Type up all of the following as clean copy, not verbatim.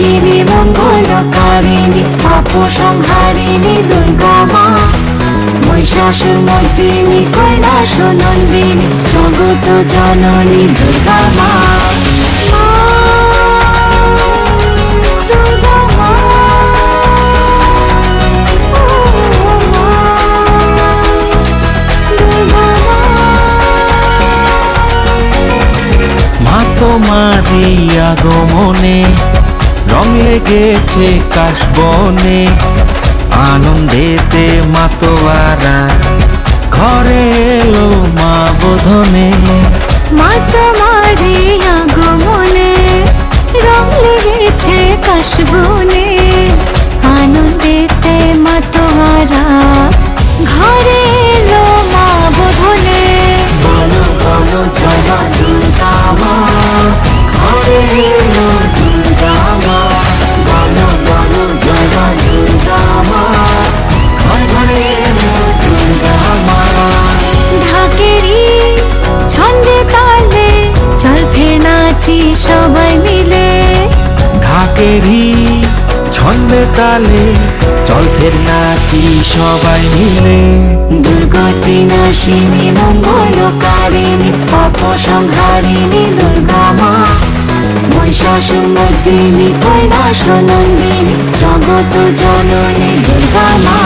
বিনাশিনী মঙ্গলকারিণী পাপ সংহারিণী দুর্গা মা, মহিষাসুরমর্দিনী কৈলাস নন্দিনী জগত জননী দুর্গা মা। তোমারই আগমনে রং লেগেছে কাশবনে, আনন্দেতে মাতোয়ারা ঘরে এলো মা বোধনে। মা তোমারই আগমনে রং লেগেছে কাশবনে, আনন্দেতে মাতোয়ারা ঘরে এলো মা বোধনে। বলো বলো জয় মা দুর্গা মা, ঘরে এলো দুর্গা মা। বলো বলো জয় মা দুর্গা মা, ঘরে ঘরে এলো দুর্গা মা। ঢাকেরই ছন্দে তালে চল ফের নাচি সবাই মিলে। ঢাকেরই ছন্দে তালে চল ফের নাচি সবাই মিলে। দুর্গতি নাশিনী মঙ্গলকারিণী পাপ সংহারিণী দুর্গা মা, মহিষাসুরমর্দিনী কৈলাস নন্দিনী জগত জননী দুর্গা মা।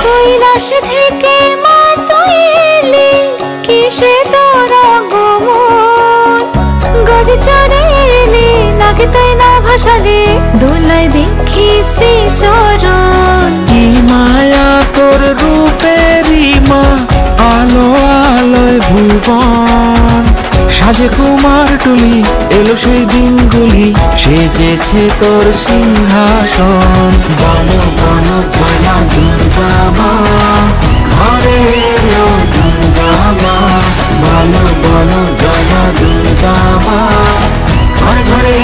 কৈলাস থেকে মা তুই এলি, কিসে তোর আগমন? গজ চড়ে এলি, নাকে তুই না ভাসালি, দোলায় দেখি শ্রী চরণ। কি মায়া তোর রূপেরই মা, আলো আলোয় ভুবন। সাজে কুমার টুলি এলো সেই দিনগুলি, সেজেছে তোর সিংহাসন। বলো বলো জয় মা দুর্গা মা, ঘরে এলো দুর্গা মা। বলো বলো জয় মা দুর্গা মা, ঘরে ঘরে